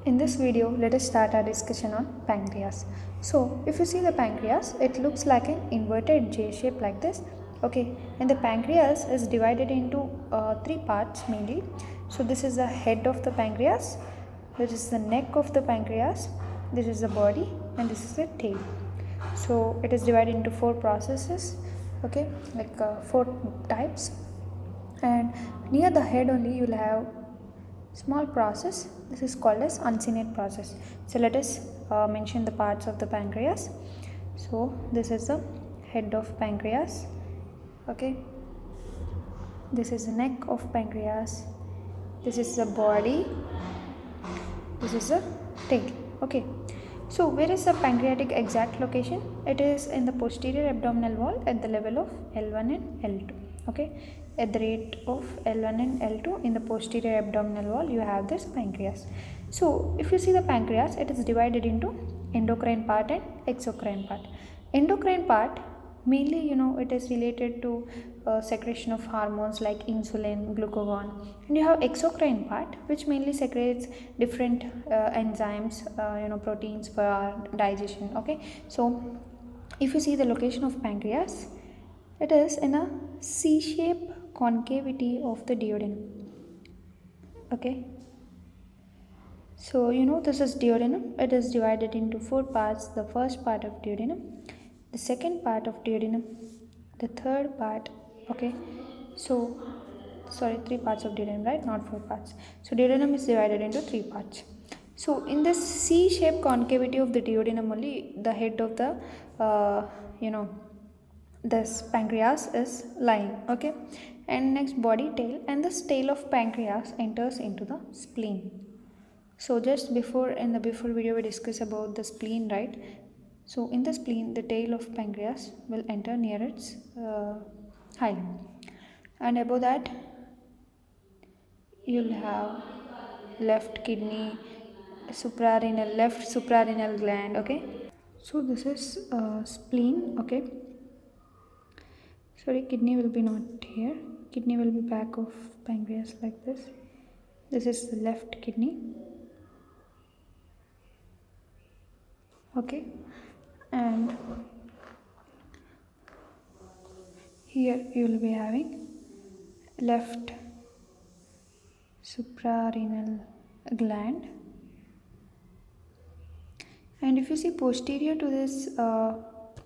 In this video, let us start our discussion on pancreas. So, if you see the pancreas, it looks like an inverted J shape like this. Okay, and the pancreas is divided into three parts mainly. So, this is the head of the pancreas, this is the neck of the pancreas, this is the body, and this is the tail. So, it is divided into four processes. Okay, like four types, and near the head only you will have small process. This is called as uncinate process. So let us mention the parts of the pancreas. So this is the head of pancreas. Okay, this is the neck of pancreas, this is the body, this is the tail. Okay, so where is the pancreatic exact location? It is in the posterior abdominal wall at the level of L1 and L2. Okay, at the rate of L1 and L2 in the posterior abdominal wall you have this pancreas. So if you see the pancreas, it is divided into endocrine part and exocrine part. Endocrine part mainly it is related to secretion of hormones like insulin, glucagon, and you have exocrine part which mainly secretes different enzymes, proteins for our digestion. Okay, so if you see the location of pancreas, it is in a C-shaped concavity of the duodenum. Okay, so this is duodenum. It is divided into four parts. The first part of duodenum, the second part of duodenum, the third part. Okay, so sorry, three parts of duodenum, right? Not four parts. So duodenum is divided into three parts. So in this C-shaped concavity of the duodenum only, the head of the this pancreas is lying. Okay, and next body, tail, and this tail of pancreas enters into the spleen. So just before in the before video we discussed about the spleen, right? So in the spleen the tail of pancreas will enter near its hilum, and above that you'll have left kidney, left suprarenal gland. Okay, so this is spleen. Okay, sorry, kidney will be not here, kidney will be back of pancreas like this. This is the left kidney. Okay, and here you will be having left suprarenal gland, and if you see posterior to this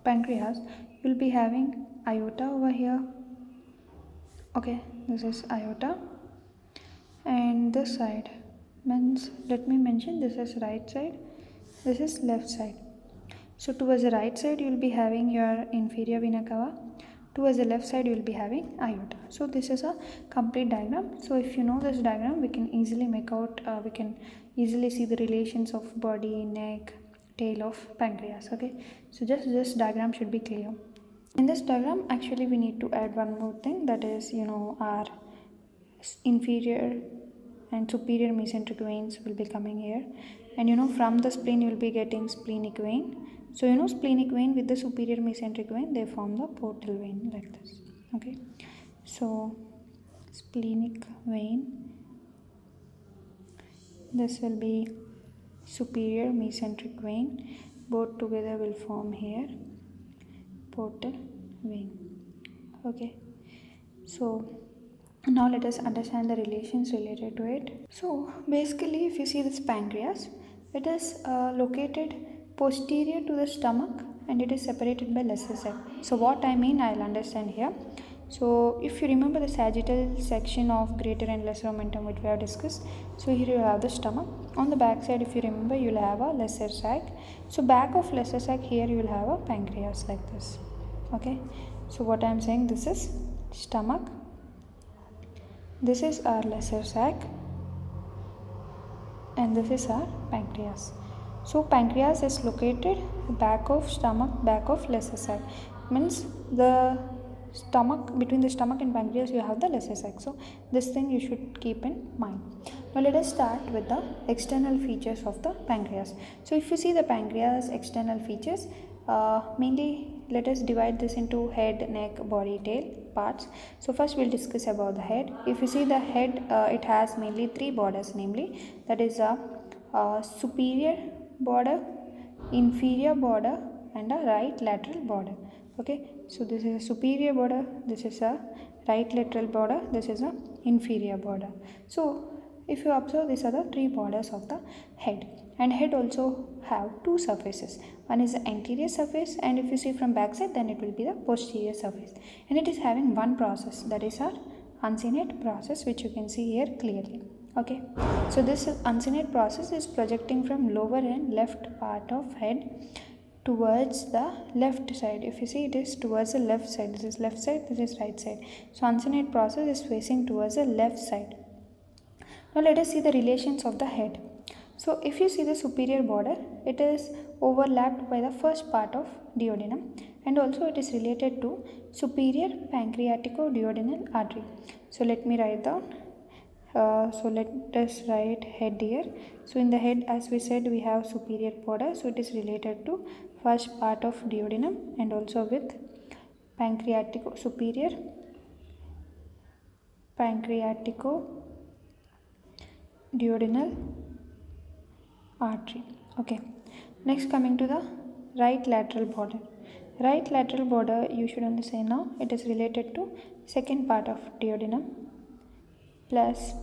pancreas, you will be having aorta over here. Okay, this is aorta, and this side means, let me mention, this is right side, this is left side. So towards the right side you will be having your inferior vena cava, towards the left side you will be having aorta. So this is a complete diagram. So if you know this diagram, we can easily make out, we can easily see the relations of body, neck, tail of pancreas. Okay, so just this diagram should be clear. In this diagram actually we need to add one more thing, that is our inferior and superior mesenteric veins will be coming here, and from the spleen you will be getting splenic vein. So splenic vein with the superior mesenteric vein, they form the portal vein like this. Okay, so splenic vein, this will be superior mesenteric vein, both together will form here portal vein. Okay, so now let us understand the relations related to it. So basically if you see this pancreas, it is located posterior to the stomach and it is separated by lesser sac. So what I mean, I'll understand here. So if you remember the sagittal section of greater and lesser omentum which we have discussed, so here you have the stomach. On the back side, if you remember, you will have a lesser sac. So back of lesser sac, here you will have a pancreas like this. Okay, so what I am saying, this is stomach, this is our lesser sac, and this is our pancreas. So pancreas is located back of stomach, back of lesser sac, means the stomach, between the stomach and pancreas you have the lesser sac. So this thing you should keep in mind. Now let us start with the external features of the pancreas. So if you see the pancreas external features, mainly let us divide this into head, neck, body, tail parts. So first we'll discuss about the head. If you see the head, it has mainly three borders, namely that is a superior border, inferior border, and a right lateral border. Okay, so this is a superior border, this is a right lateral border, this is a inferior border. So if you observe, these are the three borders of the head. And head also have two surfaces. One is the anterior surface, and if you see from back side, then it will be the posterior surface. And it is having one process, that is our uncinate process, which you can see here clearly. Okay, so this uncinate process is projecting from lower and left part of head towards the left side. If you see, it is towards the left side. This is left side, this is right side. So uncinate process is facing towards the left side. Now let us see the relations of the head. So if you see the superior border, it is overlapped by the first part of duodenum, and also it is related to superior pancreatico-duodenal artery. So let me write down. So let us write head here. So in the head, as we said, we have superior border, so it is related to first part of duodenum and also with superior pancreatico-duodenal artery. Okay, next coming to the right lateral border. Right lateral border, you should understand now, it is related to second part of duodenum, plus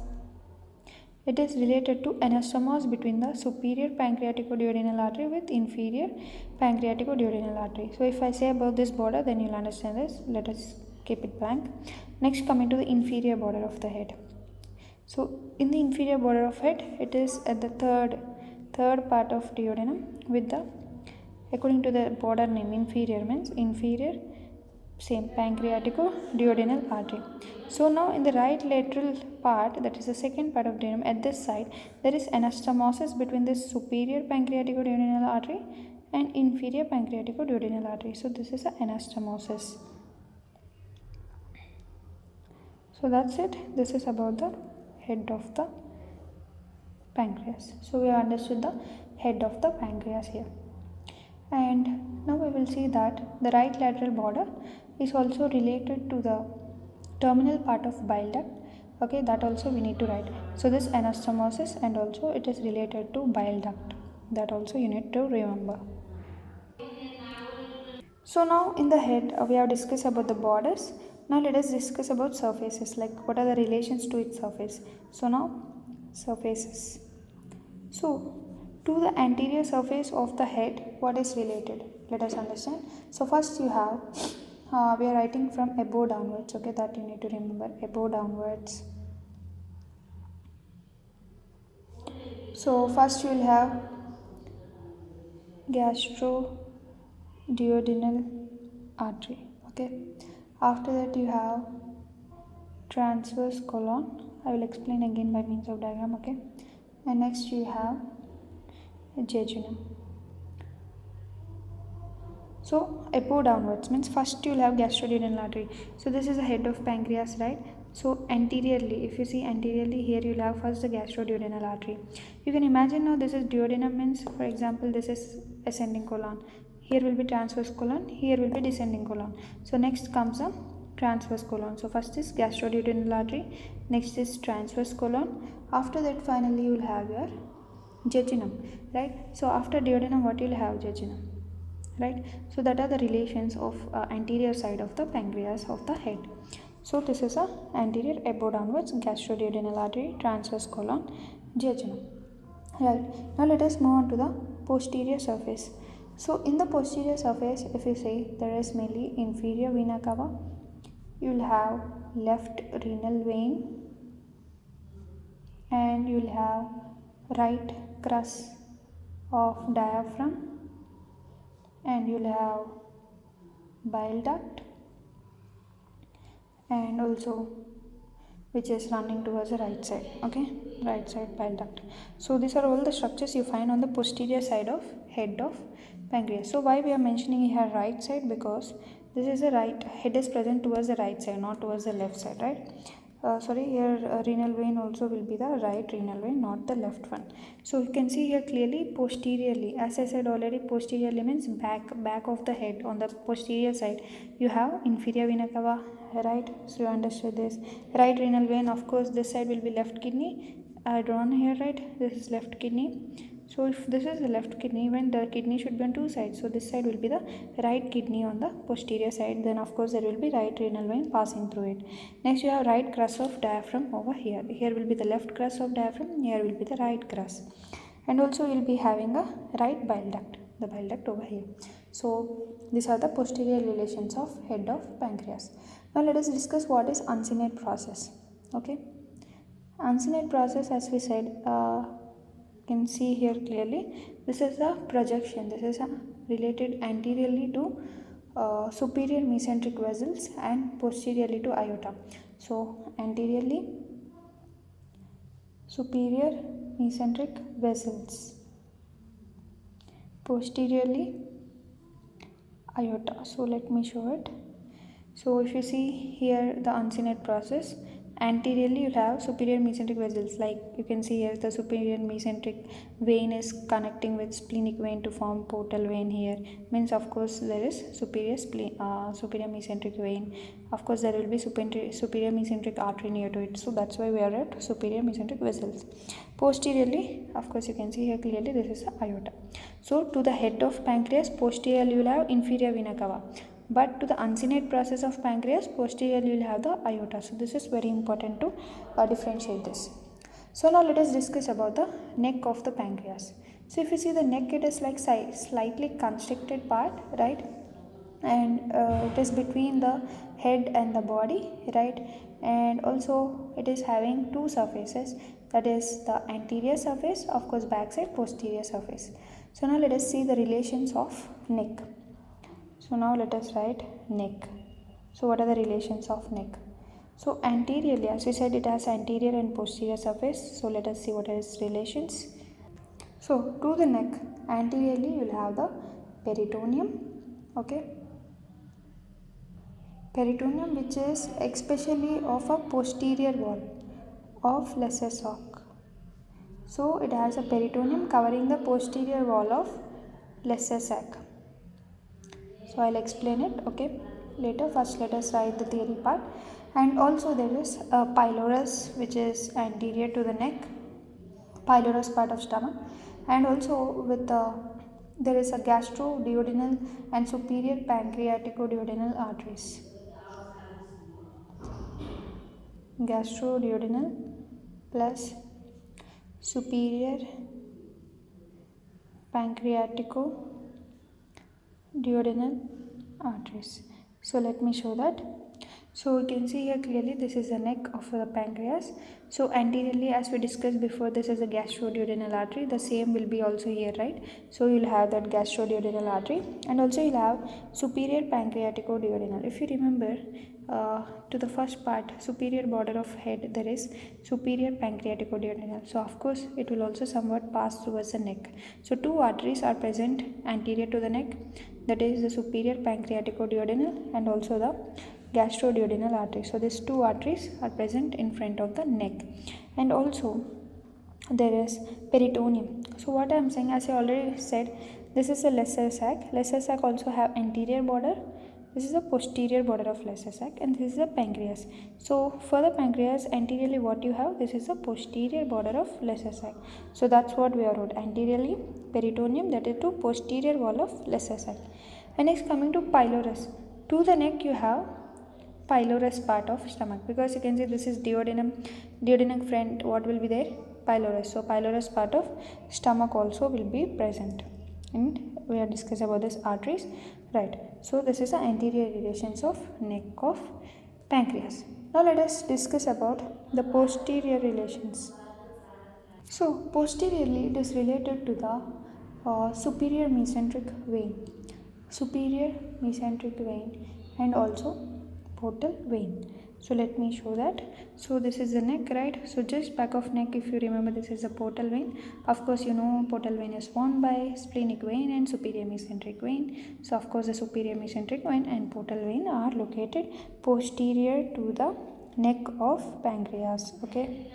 it is related to anastomose between the superior pancreatico-duodenal artery with inferior pancreatico-duodenal artery. So if I say about this border, then you'll understand this. Let us keep it blank. Next, coming to the inferior border of the head. So in the inferior border of head, it is at the third part of duodenum with the, according to the border name, inferior means inferior, same, pancreatico-duodenal artery. So now in the right lateral part, that is the second part of duodenum, at this side, there is anastomosis between this superior pancreatico-duodenal artery and inferior pancreatico-duodenal artery. So this is an anastomosis. So that's it. This is about the head of the pancreas. So we have understood the head of the pancreas here. And now we will see that the right lateral border is also related to the terminal part of bile duct. Okay, that also we need to write. So this anastomosis, and also it is related to bile duct. That also you need to remember. So now in the head, we have discussed about the borders. Now let us discuss about surfaces, like what are the relations to its surface. So now surfaces. So to the anterior surface of the head, what is related? Let us understand. So first you have, we are writing from above downwards, okay, that you need to remember, above downwards. So first you will have gastroduodenal artery, okay. After that you have transverse colon. I will explain again by means of diagram, okay. And next you have jejunum. So above downwards means first you will have gastroduodenal artery. So this is the head of pancreas, right? So anteriorly, if you see anteriorly, here you will have first the gastroduodenal artery. You can imagine now this is duodenum, means for example this is ascending colon. Here will be transverse colon, here will be descending colon. So next comes a transverse colon. So first is gastroduodenal artery, next is transverse colon. After that finally you will have your jejunum, right? So after duodenum, what you will have? Jejunum, right? So that are the relations of anterior side of the pancreas of the head. So this is a anterior above downwards, gastroduodenal artery, transverse colon, jejunum, right? Now let us move on to the posterior surface. So in the posterior surface, if you say, there is mainly inferior vena cava, you will have left renal vein, and you will have right crus of diaphragm, and you will have bile duct, and also which is running towards the right side, okay, right side bile duct. So these are all the structures you find on the posterior side of head of pancreas. So why we are mentioning here right side? Because this is the right head is present towards the right side, not towards the left side, right? Here renal vein also will be the right renal vein, not the left one. So you can see here clearly posteriorly, as I said already, posteriorly means back of the head. On the posterior side you have inferior vena cava, right? So you understood this. Right renal vein, of course this side will be left kidney, I drawn here, right? This is left kidney. So if this is the left kidney, when the kidney should be on two sides, so this side will be the right kidney on the posterior side, then of course there will be right renal vein passing through it. Next you have right crus of diaphragm over here. Here will be the left crus of diaphragm, here will be the right crus. And also you will be having a right bile duct, the bile duct over here. So these are the posterior relations of head of pancreas. Now let us discuss what is uncinate process. Okay, uncinate process, as we said, can see here clearly, this is a projection, this is a related anteriorly to superior mesenteric vessels and posteriorly to aorta. So anteriorly superior mesenteric vessels, posteriorly aorta. So let me show it. So if you see here the uncinate process, anteriorly you have superior mesenteric vessels, like you can see here the superior mesenteric vein is connecting with splenic vein to form portal vein. Here means of course there is superior mesenteric vein, of course there will be superior mesenteric artery near to it, so that's why we are at superior mesenteric vessels. Posteriorly, of course you can see here clearly, this is the aorta. So to the head of pancreas, posteriorly you will have inferior vena cava, but to the uncinate process of pancreas, posteriorly you will have the aorta. So this is very important to differentiate this. So now let us discuss about the neck of the pancreas. So if you see the neck, it is like slightly constricted part, right? And it is between the head and the body, right? And also it is having two surfaces, that is the anterior surface, of course backside posterior surface. So now let us see the relations of neck. So now let us write neck. So what are the relations of neck? So anteriorly, as we said, it has anterior and posterior surface. So let us see what is relations. So to the neck, anteriorly you will have the peritoneum, okay? Peritoneum, which is especially of a posterior wall of lesser sac. So it has a peritoneum covering the posterior wall of lesser sac. So I'll explain it, okay, later. First let us write the theory part. And also there is a pylorus, which is anterior to the neck, pylorus part of stomach. And also with there is a gastroduodenal and superior pancreaticoduodenal arteries. Gastroduodenal plus superior pancreaticoduodenal arteries. So let me show that. So you can see here clearly, this is the neck of the pancreas. So anteriorly, as we discussed before, this is a gastroduodenal artery. The same will be also here, right? So you'll have that gastroduodenal artery, and also you'll have superior pancreaticoduodenal. If you remember, to the first part, superior border of head, there is superior pancreaticoduodenal. So of course it will also somewhat pass towards the neck. So two arteries are present anterior to the neck, that is the superior pancreaticoduodenal and also the gastroduodenal artery. So these two arteries are present in front of the neck. And also there is peritoneum. So what I am saying, as I already said, this is a lesser sac. Lesser sac also have anterior border. This is the posterior border of lesser sac, and this is the pancreas. So for the pancreas, anteriorly what you have, this is the posterior border of lesser sac. So that's what we are wrote, anteriorly peritoneum, that is to posterior wall of lesser sac. And next coming to pylorus. To the neck you have pylorus part of stomach, because you can see this is duodenum front, what will be there, pylorus. So pylorus part of stomach also will be present, and we are discussing about this arteries, right? So this is the anterior relations of neck of pancreas. Now let us discuss about the posterior relations. So posteriorly it is related to the superior mesenteric vein and also portal vein. So let me show that. So this is the neck, right? So just back of neck, if you remember, this is the portal vein. Of course you know portal vein is formed by splenic vein and superior mesenteric vein. So of course the superior mesenteric vein and portal vein are located posterior to the neck of pancreas, okay?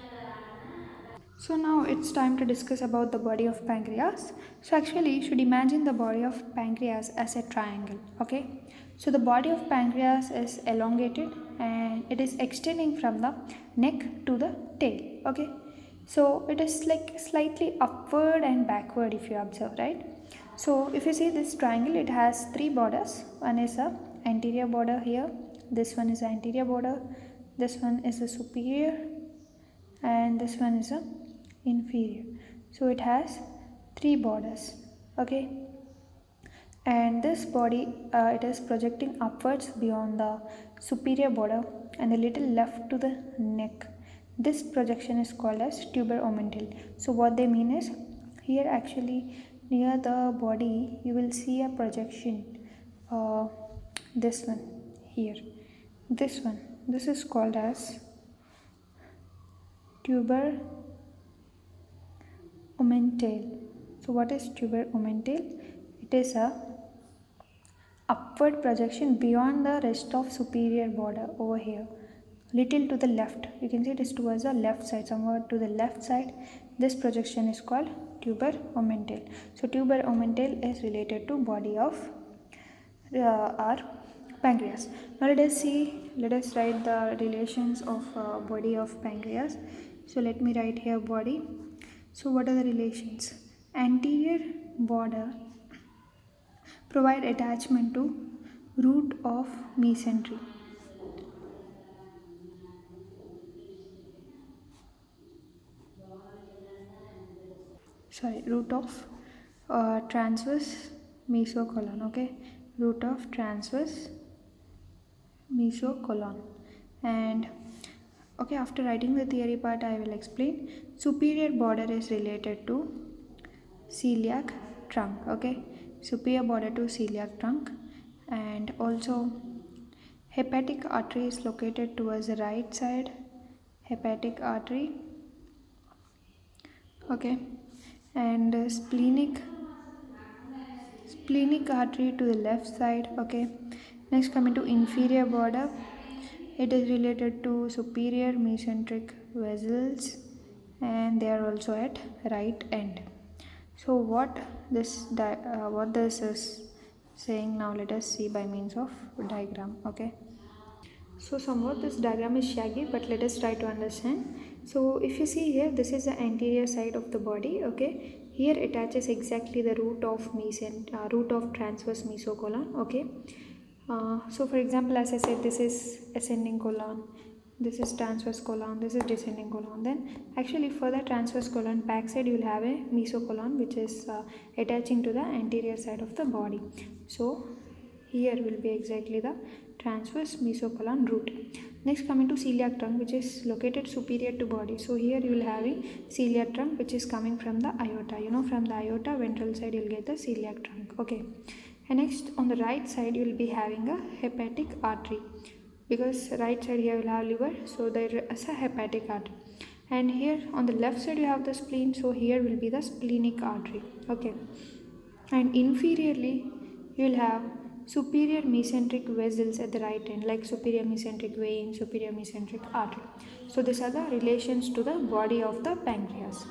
So now it's time to discuss about the body of pancreas. So actually you should imagine the body of pancreas as a triangle, okay? So the body of pancreas is elongated and it is extending from the neck to the tail, okay? So it is like slightly upward and backward if you observe, right? So if you see this triangle, it has three borders. One is a anterior border here, this one is the anterior border, this one is the superior, and this one is a inferior. So it has three borders. Okay, and this body, it is projecting upwards beyond the superior border and a little left to the neck. This projection is called as tuber omental. So what they mean is, here actually near the body you will see a projection, uh, this one here, this one, this is called as tuber omental. So what is tuber omental? It is a upward projection beyond the rest of superior border over here, little to the left. You can see it is towards the left side, somewhat to the left side. This projection is called tuber omental. So tuber omental is related to body of our pancreas. Now let us write the relations of body of pancreas. So let me write here body. So what are the relations? Anterior border provide attachment to root of mesentery. Root of transverse mesocolon. Okay, root of transverse mesocolon. And okay, after writing the theory part, I will explain. Superior border is related to celiac trunk. Okay, superior border to celiac trunk, and also hepatic artery is located towards the right side. Hepatic artery. Okay, and splenic artery to the left side. Okay, next coming to inferior border, it is related to superior mesenteric vessels, and they are also at right end. So what this is saying, now let us see by means of diagram. Okay, so somewhat this diagram is shaggy, but let us try to understand. So if you see here, this is the anterior side of the body. Okay, here attaches exactly the root of root of transverse mesocolon. Okay, so for example, as I said, this is ascending colon, this is transverse colon, this is descending colon. Then actually for the transverse colon backside you will have a mesocolon which is attaching to the anterior side of the body. So here will be exactly the transverse mesocolon root. Next coming to celiac trunk, which is located superior to body. So here you will have a celiac trunk which is coming from the aorta. You know, from the aorta ventral side you will get the celiac trunk. Okay, and next on the right side you will be having a hepatic artery, because right side here will have liver, so there is a hepatic artery. And here on the left side you have the spleen, so here will be the splenic artery. Okay, and inferiorly you will have superior mesenteric vessels at the right end, like superior mesenteric vein, superior mesenteric artery. So these are the relations to the body of the pancreas.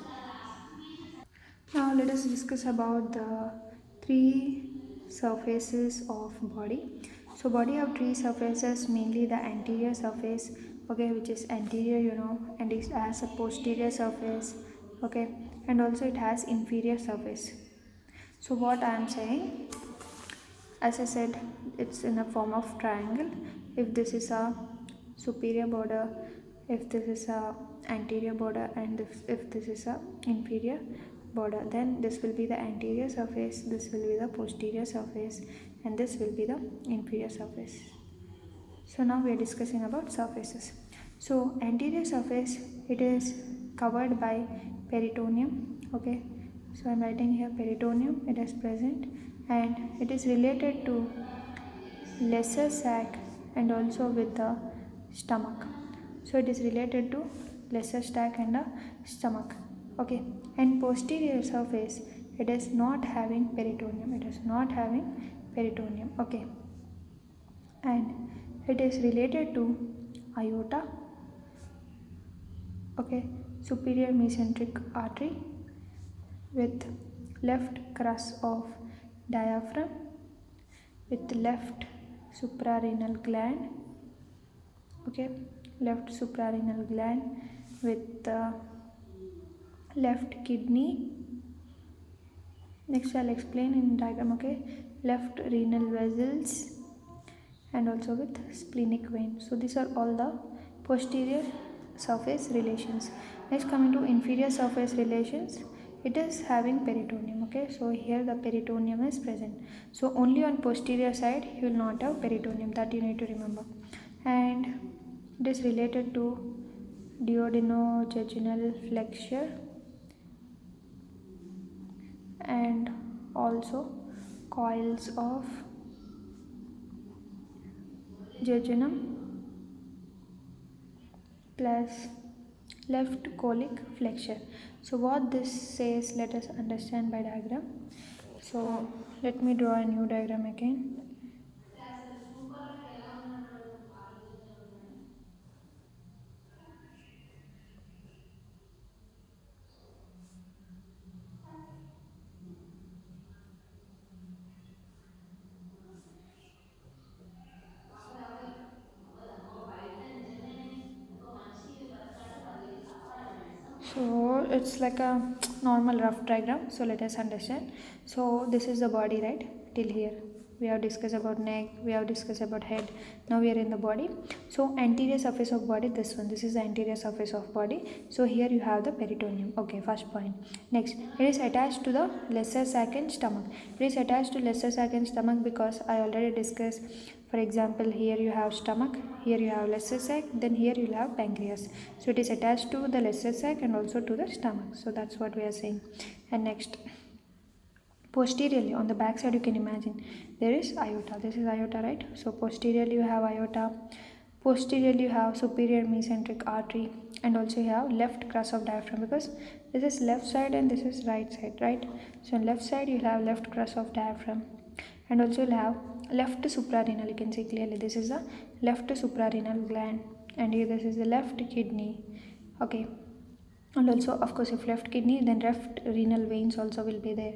Now let us discuss about the three surfaces of body. So body have three surfaces, mainly the anterior surface, okay, which is anterior, you know, and it has a posterior surface, okay, and also it has inferior surface. So what I am saying, as I said, it's in a form of triangle. If this is a superior border, if this is a anterior border, and if this is a inferior border, then this will be the anterior surface, this will be the posterior surface, and this will be the inferior surface. So now we are discussing about surfaces. So anterior surface, it is covered by peritoneum. Okay, so I'm writing here peritoneum, it is present, and it is related to lesser sac and also with the stomach. So it is related to lesser sac and the stomach. Okay, and posterior surface, it is not having peritoneum, it is not having peritoneum. Okay, and it is related to aorta. Okay, superior mesenteric artery with left crus of diaphragm, with left suprarenal gland. Okay, left suprarenal gland with left kidney. Next I'll explain in diagram, okay. Left renal vessels and also with splenic vein. So these are all the posterior surface relations. Next, coming to inferior surface relations, it is having peritoneum, okay. So here the peritoneum is present. So only on posterior side you will not have peritoneum, that you need to remember. And it is related to duodenojejunal flexure and also coils of jejunum plus left colic flexure. So what this says, let us understand by diagram. So let me draw a new diagram again. So it's like a normal rough diagram. So let us understand. So this is the body, right? Till here we have discussed about neck, we have discussed about head. Now we are in the body. So anterior surface of body, this one, this is the anterior surface of body. So here you have the peritoneum. Okay, first point. Next, it is attached to the lesser sac and stomach. It is attached to lesser sac and stomach because I already discussed. For example, here you have stomach, here you have lesser sac, then here you will have pancreas. So it is attached to the lesser sac and also to the stomach. So that's what we are saying. And next, posteriorly on the back side, you can imagine there is aorta. This is aorta, right? So posteriorly you have aorta. Posteriorly you have superior mesenteric artery, and also you have left crus of diaphragm, because this is left side and this is right side, right? So on left side you will have left crus of diaphragm, and also you will have left suprarenal. You can see clearly this is the left suprarenal gland, and here this is the left kidney, okay. And also of course if left kidney, then left renal veins also will be there.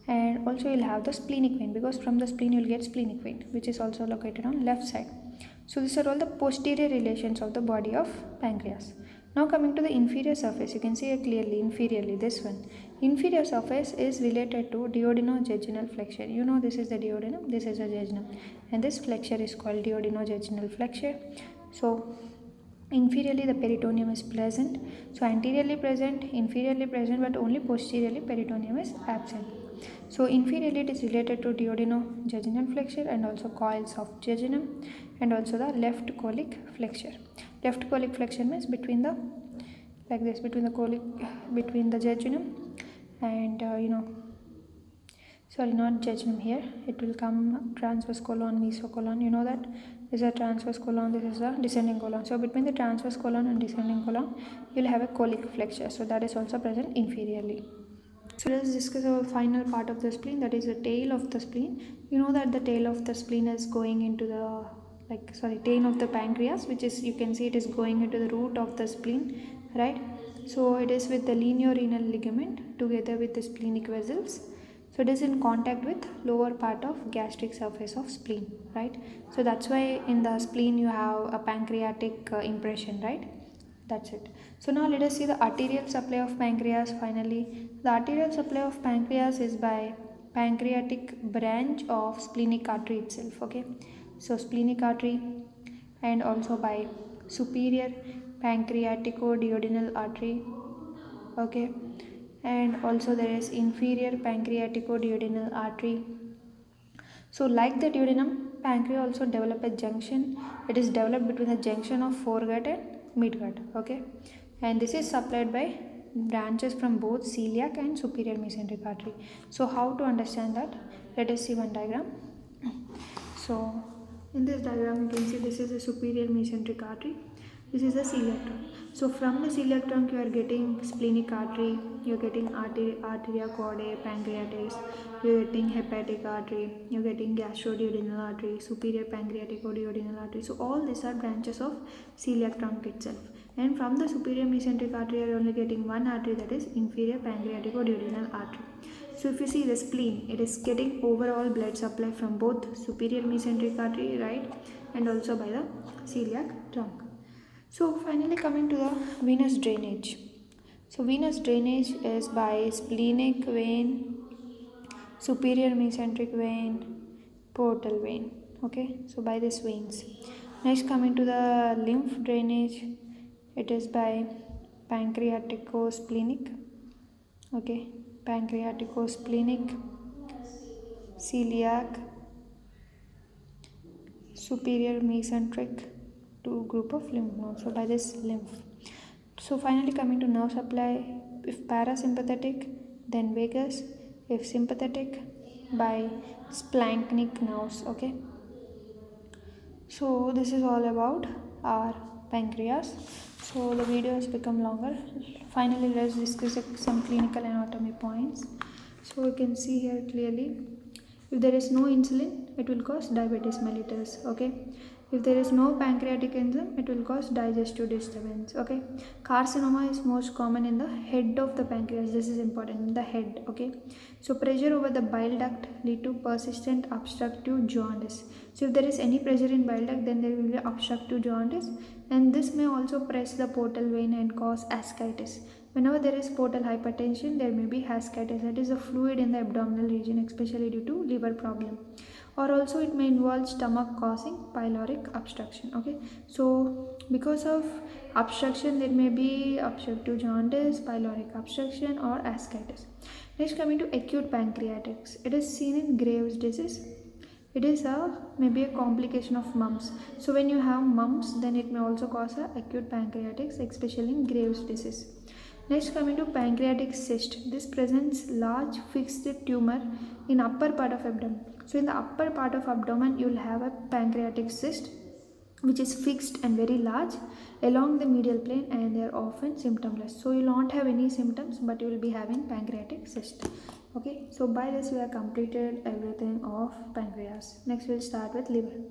And also you'll have the splenic vein, because from the spleen you'll get splenic vein, which is also located on left side. So these are all the posterior relations of the body of pancreas. Now coming to the inferior surface, you can see it clearly inferiorly, this one. Inferior surface is related to duodenojejunal flexure. You know this is the duodenum, this is the jejunum, and this flexure is called duodenojejunal flexure. So inferiorly the peritoneum is present. So anteriorly present, inferiorly present, but only posteriorly peritoneum is absent. So inferiorly it is related to duodenojejunal flexure and also coils of jejunum, and also the left colic flexure. Left colic flexure means between the, like this, between the colic, between the jejunum and sorry, not jejunum, here it will come transverse colon, mesocolon. You know that this is a transverse colon, this is a descending colon. So between the transverse colon and descending colon you will have a colic flexure, so that is also present inferiorly. So let's discuss our final part of the spleen, that is the tail of the spleen. You know that the tail of the spleen is going into the, tail of the pancreas, which is, you can see it is going into the root of the spleen, right? So it is with the lineorenal ligament together with the splenic vessels. So it is in contact with lower part of gastric surface of spleen, right? So that's why in the spleen you have a pancreatic impression, right? That's it. So now let us see the arterial supply of pancreas. Finally, the arterial supply of pancreas is by pancreatic branch of splenic artery itself, okay. So splenic artery, and also by superior pancreaticoduodenal artery, okay. And also there is inferior pancreaticoduodenal artery. So like the duodenum, pancreas also develop a junction. It is developed between the junction of foregut and midgut, okay. And this is supplied by branches from both celiac and superior mesenteric artery. So how to understand that? Let us see one diagram. So in this diagram you can see this is a superior mesenteric artery, this is the celiac trunk. So from the celiac trunk you are getting splenic artery, you are getting arteria chordae pancreatis, you are getting hepatic artery, you are getting gastroduodenal artery, superior pancreaticoduodenal artery. So all these are branches of celiac trunk itself. And from the superior mesenteric artery you are only getting one artery, that is inferior pancreaticoduodenal artery. So if you see the spleen, it is getting overall blood supply from both superior mesenteric artery, right, and also by the celiac trunk. So finally coming to the venous drainage. So venous drainage is by splenic vein, superior mesenteric vein, portal vein. Okay, so by these veins. Next, coming to the lymph drainage, it is by pancreaticosplenic. Okay, pancreaticosplenic, celiac, superior mesenteric, two group of lymph nodes. So by this lymph. So finally, coming to nerve supply, if parasympathetic, then vagus. If sympathetic, by splanchnic nerves. Okay, so this is all about our pancreas. So the video has become longer. Finally, let's discuss some clinical anatomy points. So you can see here clearly, if there is no insulin, it will cause diabetes mellitus. Okay, if there is no pancreatic enzyme, it will cause digestive disturbance. Okay, carcinoma is most common in the head of the pancreas. This is important, in the head. Okay, so pressure over the bile duct lead to persistent obstructive jaundice. So if there is any pressure in bile duct, then there will be obstructive jaundice, and this may also press the portal vein and cause ascites. Whenever there is portal hypertension, there may be ascites, that is a fluid in the abdominal region, especially due to liver problem. Or also it may involve stomach causing pyloric obstruction. Okay, so because of obstruction, there may be obstructive jaundice, pyloric obstruction, or ascites. Next, coming to acute pancreatitis, it is seen in Graves' disease. It is maybe a complication of mumps. So when you have mumps, then it may also cause a acute pancreatitis, especially in Graves' disease. Next, coming to pancreatic cyst. This presents large fixed tumor in upper part of abdomen. So in the upper part of abdomen, you will have a pancreatic cyst which is fixed and very large along the medial plane, and they are often symptomless. So you will not have any symptoms, but you will be having pancreatic cyst. Okay, so by this we have completed everything of pancreas. Next we'll start with liver.